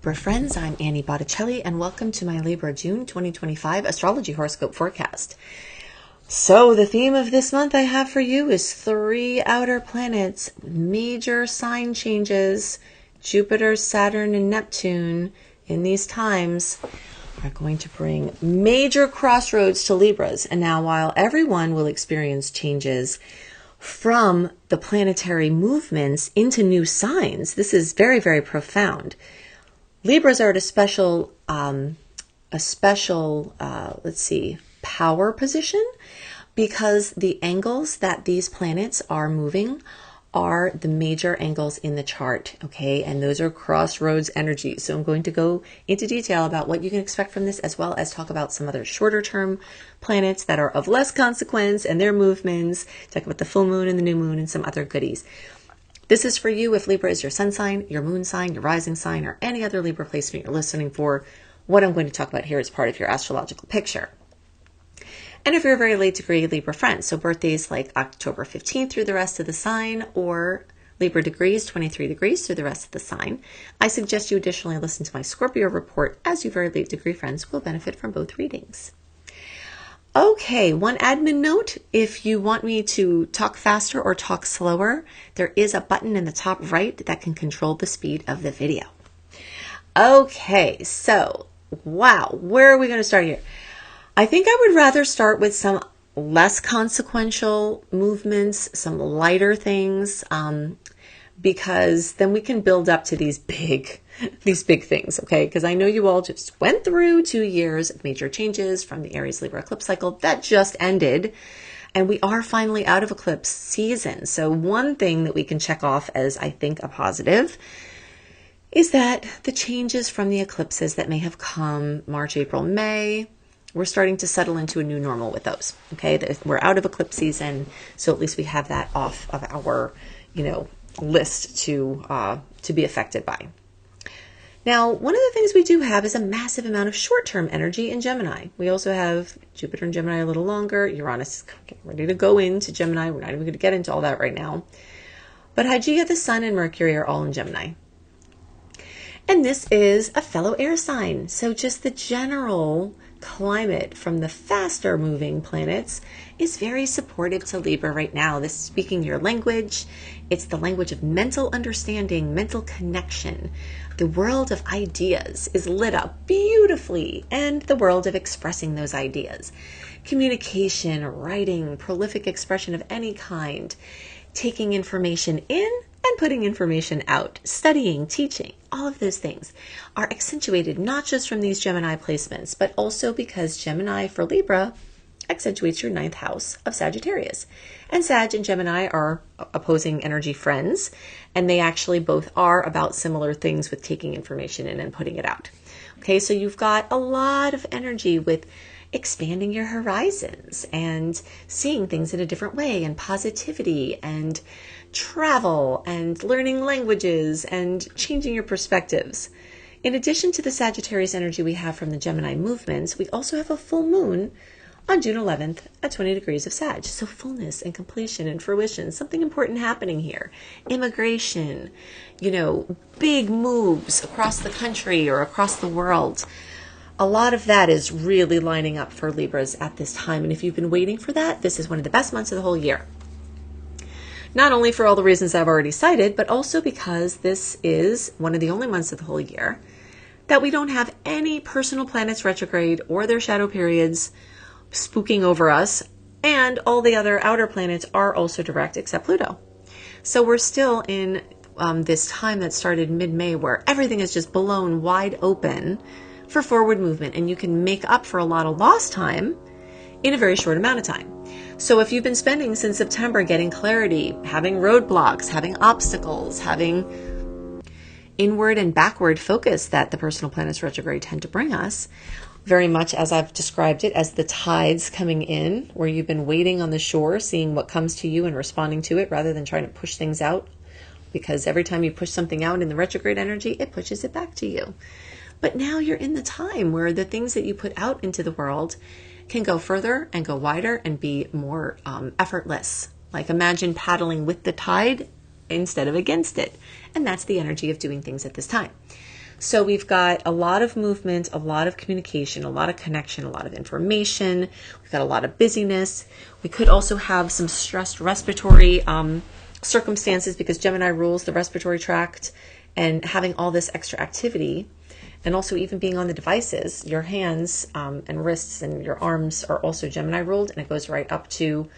Libra friends, I'm Annie Botticelli, and welcome to my Libra June 2025 astrology horoscope forecast. So the theme of this month I have for you is 3 outer planets, major sign changes. Jupiter, Saturn, and Neptune in these times are going to bring major crossroads to Libras. And now, while everyone will experience changes from the planetary movements into new signs, this is very, very profound. Libras are at a special, power position because the angles that these planets are moving are the major angles in the chart, okay? And those are crossroads energies. So I'm going to go into detail about what you can expect from this, as well as talk about some other shorter term planets that are of less consequence and their movements, talk about the full moon and the new moon and some other goodies. This is for you if Libra is your sun sign, your moon sign, your rising sign, or any other Libra placement you're listening for. What I'm going to talk about here is part of your astrological picture. And if you're a very late degree Libra friend, so birthdays like October 15th through the rest of the sign, or Libra degrees, 23 degrees through the rest of the sign, I suggest you additionally listen to my Scorpio report, as you very late degree friends will benefit from both readings. Okay, one admin note, if you want me to talk faster or talk slower, there is a button in the top right that can control the speed of the video. Okay, so, wow, where are we going to start here? I think I would rather start with some less consequential movements, some lighter things, because then we can build up to these big things, okay? Because I know you all just went through 2 years of major changes from the Aries Libra eclipse cycle that just ended, and we are finally out of eclipse season. So one thing that we can check off as, I think, a positive is that the changes from the eclipses that may have come March, April, May, we're starting to settle into a new normal with those, okay? We're out of eclipse season, so at least we have that off of our, list to be affected by. Now, one of the things we do have is a massive amount of short-term energy in Gemini. We also have Jupiter in Gemini a little longer. Uranus is getting ready to go into Gemini. We're not even going to get into all that right now. But Hygeia, the Sun, and Mercury are all in Gemini. And this is a fellow air sign. So just the general climate from the faster moving planets is very supportive to Libra right now. This is speaking your language. It's the language of mental understanding, mental connection. The world of ideas is lit up beautifully, and the world of expressing those ideas. Communication, writing, prolific expression of any kind, taking information in and putting information out, studying, teaching, all of those things are accentuated not just from these Gemini placements, but also because Gemini for Libra accentuates your 9th house of Sagittarius. And Sag and Gemini are opposing energy friends, and they actually both are about similar things with taking information in and putting it out. Okay, so you've got a lot of energy with expanding your horizons and seeing things in a different way, and positivity and travel and learning languages and changing your perspectives. In addition to the Sagittarius energy we have from the Gemini movements, we also have a full moon on June 11th at 20 degrees of Sag. So fullness and completion and fruition, something important happening here. Immigration, big moves across the country or across the world. A lot of that is really lining up for Libras at this time. And if you've been waiting for that, this is one of the best months of the whole year. Not only for all the reasons I've already cited, but also because this is one of the only months of the whole year that we don't have any personal planets retrograde or their shadow periods spooking over us, and all the other outer planets are also direct except Pluto. So we're still in this time that started mid-May where everything is just blown wide open for forward movement, and you can make up for a lot of lost time in a very short amount of time. So if you've been spending since September getting clarity, having roadblocks, having obstacles, having inward and backward focus that the personal planets retrograde tend to bring us, very much as I've described it as the tides coming in, where you've been waiting on the shore, seeing what comes to you and responding to it rather than trying to push things out, because every time you push something out in the retrograde energy, it pushes it back to you. But now you're in the time where the things that you put out into the world can go further and go wider and be more effortless. Like imagine paddling with the tide instead of against it. And that's the energy of doing things at this time. So we've got a lot of movement, a lot of communication, a lot of connection, a lot of information. We've got a lot of busyness. We could also have some stressed respiratory circumstances because Gemini rules the respiratory tract, and having all this extra activity, and also even being on the devices, your hands and wrists and your arms are also Gemini ruled, and it goes right up to,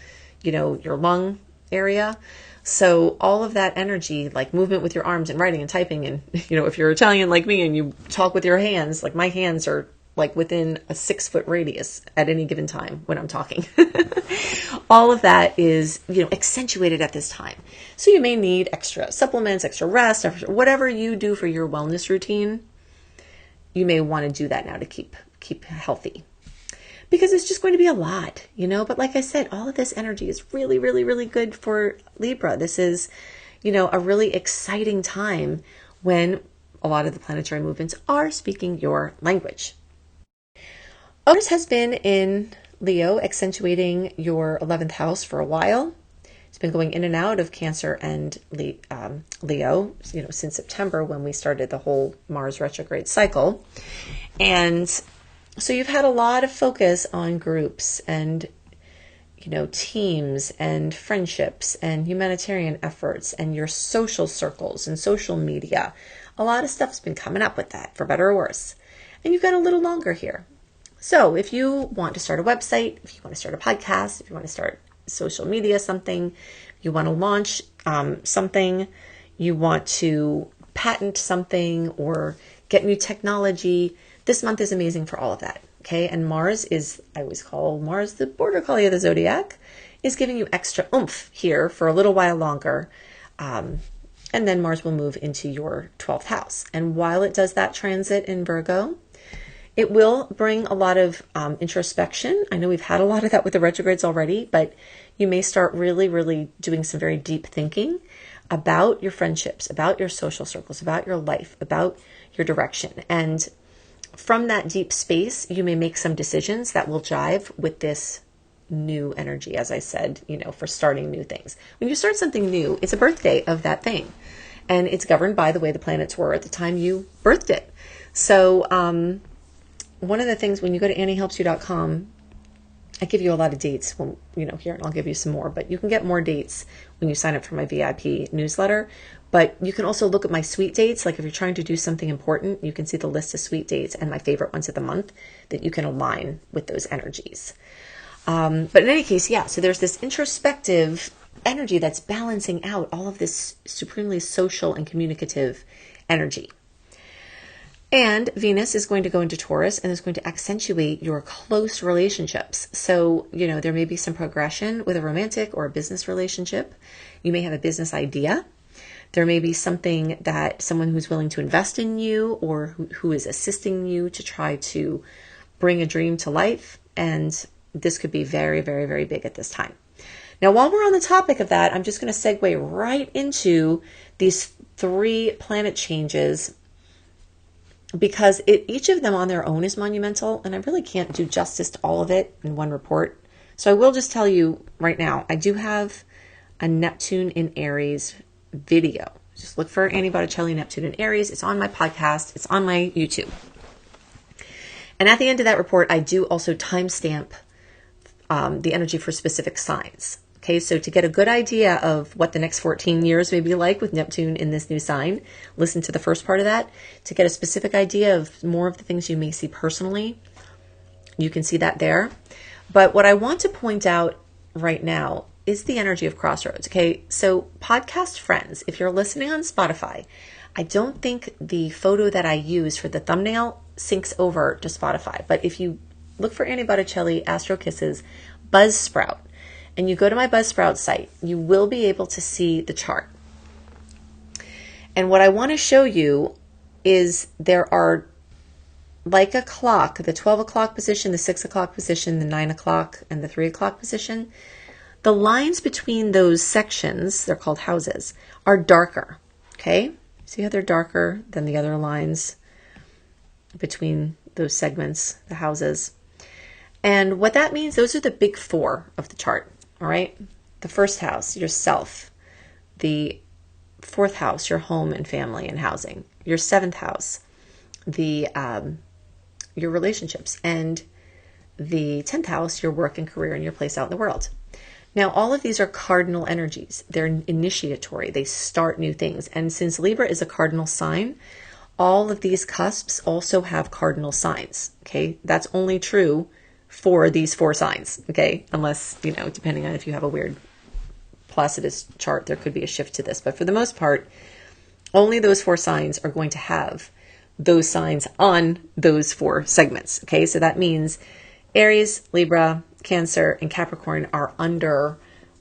your lung area. So all of that energy, like movement with your arms and writing and typing, and, if you're Italian like me and you talk with your hands, like my hands are like within a 6-foot radius at any given time when I'm talking. All of that is, accentuated at this time. So you may need extra supplements, extra rest, whatever you do for your wellness routine. You may want to do that now to keep healthy, because it's just going to be a lot, but like I said, all of this energy is really, really, really good for Libra. This is, a really exciting time when a lot of the planetary movements are speaking your language. Mars has been in Leo, accentuating your 11th house for a while. It's been going in and out of Cancer and Leo, since September, when we started the whole Mars retrograde cycle. And so you've had a lot of focus on groups and, teams and friendships and humanitarian efforts and your social circles and social media. A lot of stuff's been coming up with that, for better or worse. And you've got a little longer here. So if you want to start a website, if you want to start a podcast, if you want to start social media, something, you want to launch something, you want to patent something or get new technology, this month is amazing for all of that. Okay. And Mars is, I always call Mars the border collie of the zodiac, is giving you extra oomph here for a little while longer. And then Mars will move into your 12th house. And while it does that transit in Virgo, it will bring a lot of introspection. I know we've had a lot of that with the retrogrades already, but you may start really, really doing some very deep thinking about your friendships, about your social circles, about your life, about your direction. And from that deep space, you may make some decisions that will jive with this new energy, as I said, for starting new things. When you start something new, it's a birthday of that thing. And it's governed by the way the planets were at the time you birthed it. So, one of the things when you go to anniehelpsyou.com, I give you a lot of dates when, here, and I'll give you some more, but you can get more dates when you sign up for my VIP newsletter. But you can also look at my sweet dates. Like if you're trying to do something important, you can see the list of sweet dates and my favorite ones of the month that you can align with those energies. But in any case, so there's this introspective energy that's balancing out all of this supremely social and communicative energy. And Venus is going to go into Taurus and is going to accentuate your close relationships. So, there may be some progression with a romantic or a business relationship. You may have a business idea. There may be something that someone who's willing to invest in you or who is assisting you to try to bring a dream to life. And this could be very, very, very big at this time. Now, while we're on the topic of that, I'm just going to segue right into these 3 planet changes, because each of them on their own is monumental, and I really can't do justice to all of it in one report. So I will just tell you right now, I do have a Neptune in Aries video. Just look for Annie Botticelli, Neptune in Aries. It's on my podcast. It's on my YouTube. And at the end of that report, I do also timestamp the energy for specific signs. Okay, so to get a good idea of what the next 14 years may be like with Neptune in this new sign, listen to the first part of that. To get a specific idea of more of the things you may see personally, you can see that there. But what I want to point out right now is the energy of Crossroads. Okay, so podcast friends, if you're listening on Spotify, I don't think the photo that I use for the thumbnail syncs over to Spotify. But if you look for Annie Botticelli, Astro Kisses, Buzzsprout, and you go to my Buzzsprout site, you will be able to see the chart. And what I want to show you is there are, like a clock, the 12 o'clock position, the 6 o'clock position, the 9 o'clock, and the 3 o'clock position. The lines between those sections, they're called houses, are darker. Okay? See how they're darker than the other lines between those segments, the houses. And what that means, those are the big 4 of the chart. All right. The first house, yourself. The 4th house, your home and family and housing. Your 7th house, the your relationships, and the 10th house, your work and career and your place out in the world. Now, all of these are cardinal energies. They're initiatory. They start new things. And since Libra is a cardinal sign, all of these cusps also have cardinal signs. Okay. That's only true for these 4 signs. Okay. Unless, depending on if you have a weird Placidus chart, there could be a shift to this. But for the most part, only those 4 signs are going to have those signs on those 4 segments. Okay. So that means Aries, Libra, Cancer, and Capricorn are under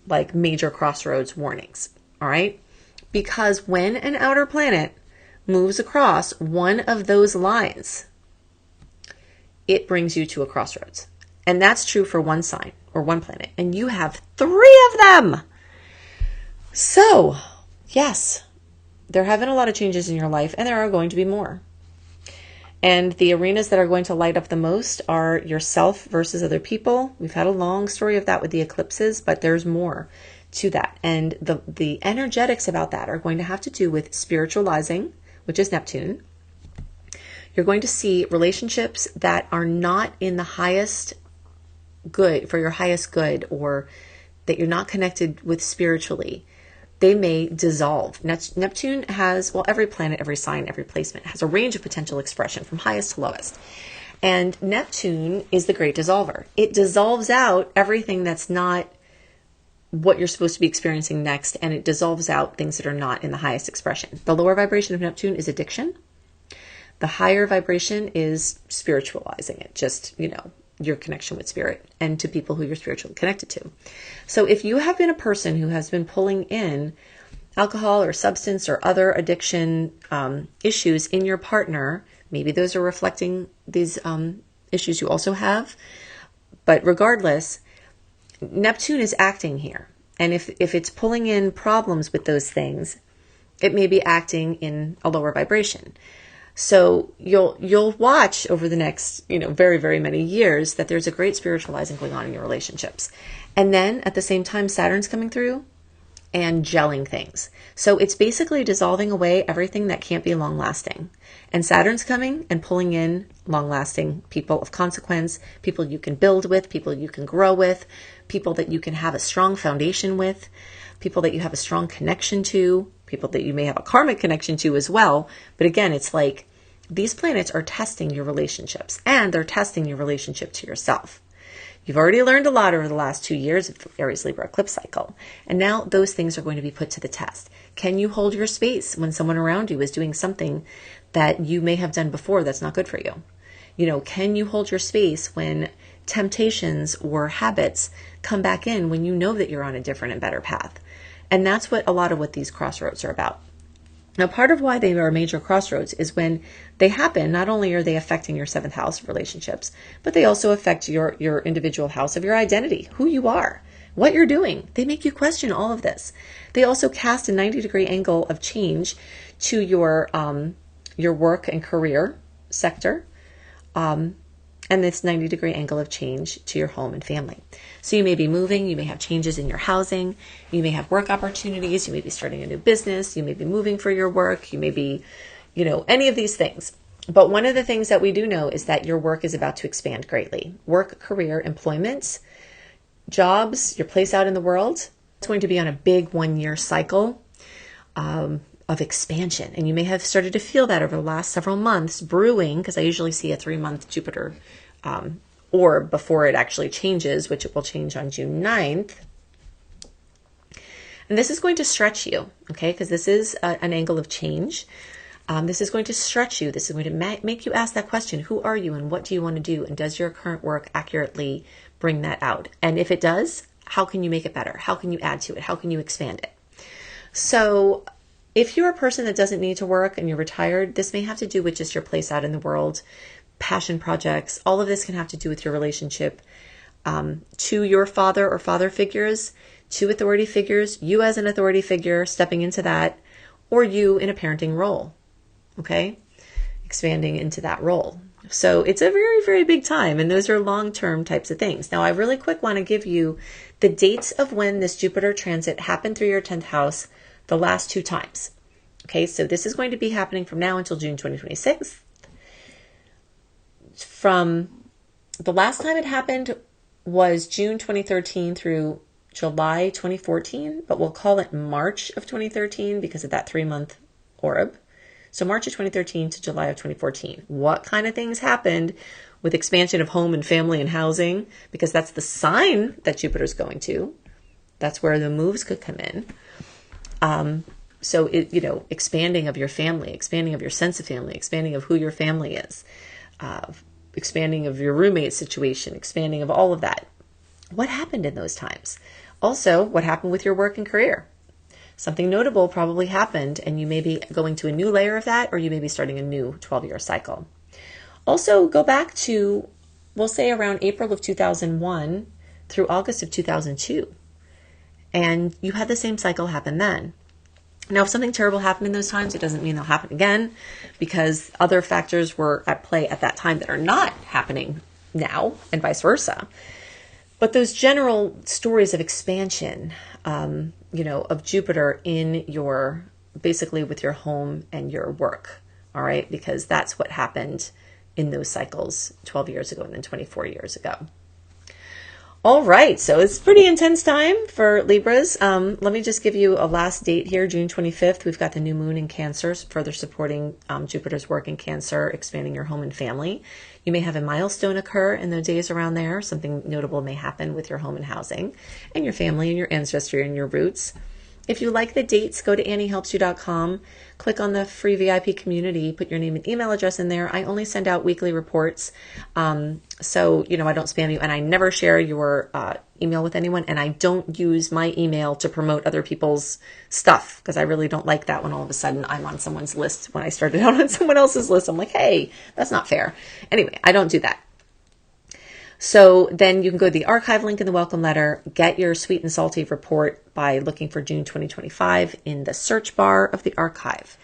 like major crossroads warnings. All right. Because when an outer planet moves across one of those lines, it brings you to a crossroads. And that's true for one sign or one planet. And you have 3 of them. So, yes, there have been a lot of changes in your life, and there are going to be more. And the arenas that are going to light up the most are yourself versus other people. We've had a long story of that with the eclipses, but there's more to that. And the energetics about that are going to have to do with spiritualizing, which is Neptune. You're going to see relationships that are not in the highest good, for your highest good, or that you're not connected with spiritually. They may dissolve. Neptune has, every planet, every sign, every placement has a range of potential expression from highest to lowest. And Neptune is the great dissolver. It dissolves out everything that's not what you're supposed to be experiencing next, and it dissolves out things that are not in the highest expression. The lower vibration of Neptune is addiction. The higher vibration is spiritualizing it, just, your connection with spirit and to people who you're spiritually connected to. So if you have been a person who has been pulling in alcohol or substance or other addiction issues in your partner, maybe those are reflecting these issues you also have. But regardless, Neptune is acting here. And if it's pulling in problems with those things, it may be acting in a lower vibration. So you'll watch over the next, very, very many years that there's a great spiritualizing going on in your relationships. And then at the same time, Saturn's coming through and gelling things. So it's basically dissolving away everything that can't be long lasting. And Saturn's coming and pulling in long lasting people of consequence, people you can build with, people you can grow with, people that you can have a strong foundation with, people that you have a strong connection to, people that you may have a karmic connection to as well. But again, it's like these planets are testing your relationships, and they're testing your relationship to yourself. You've already learned a lot over the last 2 years of Aries Libra eclipse cycle. And now those things are going to be put to the test. Can you hold your space when someone around you is doing something that you may have done before that's not good for you? Can you hold your space when temptations or habits come back in when you know that you're on a different and better path? And that's what a lot of what these crossroads are about. Now, part of why they are major crossroads is when they happen, not only are they affecting your 7th house relationships, but they also affect your individual house of your identity, who you are, what you're doing. They make you question all of this. They also cast a 90-degree angle of change to your work and career sector, and this 90-degree angle of change to your home and family. So you may be moving, you may have changes in your housing, you may have work opportunities, you may be starting a new business, you may be moving for your work, you may be, any of these things. But one of the things that we do know is that your work is about to expand greatly. Work, career, employment, jobs, your place out in the world. It's going to be on a big 1-year cycle of expansion. And you may have started to feel that over the last several months brewing, because I usually see a 3-month Jupiter orb before it actually changes, which it will change on June 9th. And this is going to stretch you, okay? Because this is an angle of change. This is going to stretch you. This is going to make you ask that question, who are you and what do you want to do? And does your current work accurately bring that out? And if it does, how can you make it better? How can you add to it? How can you expand it? So if you're a person that doesn't need to work and you're retired, this may have to do with just your place out in the world, passion projects. All of this can have to do with your relationship to your father or father figures, to authority figures, you as an authority figure stepping into that, or you in a parenting role, okay? Expanding into that role. So it's a very, very big time, and those are long-term types of things. Now, I really quick want to give you the dates of when this Jupiter transit happened through your 10th house the last 2 times. Okay, so this is going to be happening from now until June 2026. from the last time it happened was June 2013 through July 2014, but we'll call it March of 2013 because of that 3-month orb. So March of 2013 to July of 2014. What kind of things happened with expansion of home and family and housing? Because that's the sign that Jupiter's going to. That's where the moves could come in. So, expanding of your family, expanding of your sense of family, expanding of who your family is, expanding of your roommate situation, expanding of all of that. What happened in those times? Also, what happened with your work and career? Something notable probably happened, and you may be going to a new layer of that, or you may be starting a new 12-year cycle. Also, go back to, we'll say around April of 2001 through August of 2002. And you had the same cycle happen then. Now, if something terrible happened in those times, it doesn't mean they'll happen again, because other factors were at play at that time that are not happening now, and vice versa. But those general stories of expansion, of Jupiter in your, basically with your home and your work, all right? Because that's what happened in those cycles 12 years ago and then 24 years ago. All right, so it's pretty intense time for Libras. Let me just give you a last date here, June 25th. We've got the new moon in Cancer, further supporting Jupiter's work in Cancer, expanding your home and family. You may have a milestone occur in the days around there. Something notable may happen with your home and housing and your family and your ancestry and your roots. If you like the dates, go to AnnieHelpsYou.com, click on the free VIP community, put your name and email address in there. I only send out weekly reports, so I don't spam you, and I never share your email with anyone, and I don't use my email to promote other people's stuff, because I really don't like that when all of a sudden I'm on someone's list. When I started out on someone else's list, I'm like, hey, that's not fair. Anyway, I don't do that. So then you can go to the archive link in the welcome letter, get your sweet and salty report by looking for June 2025 in the search bar of the archive.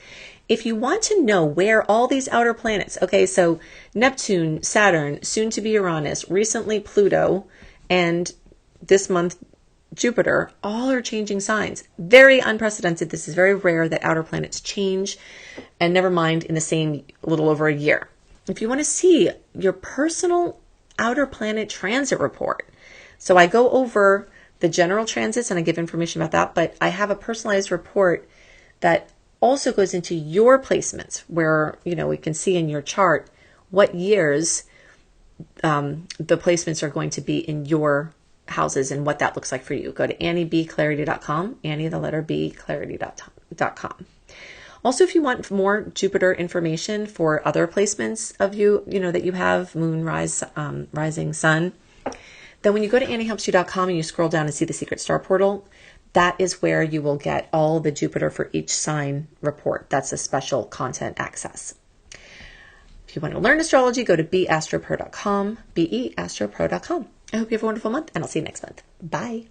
If you want to know where all these outer planets, okay, so Neptune, Saturn, soon to be Uranus, recently Pluto, and this month Jupiter, all are changing signs. Very unprecedented. This is very rare that outer planets change, and never mind in the same little over a year. If you want to see your personal outer planet transit report. So I go over the general transits and I give information about that, but I have a personalized report that also goes into your placements where, we can see in your chart what years the placements are going to be in your houses and what that looks like for you. Go to AnnieBClarity.com, Annie, the letter B, Clarity.com. Also, if you want more Jupiter information for other placements of you, that you have, moon, rising, sun, then when you go to AnnieHelpsYou.com and you scroll down and see the Secret Star Portal, that is where you will get all the Jupiter for each sign report. That's a special content access. If you want to learn astrology, go to beastropro.com, beastropro.com. I hope you have a wonderful month, and I'll see you next month. Bye.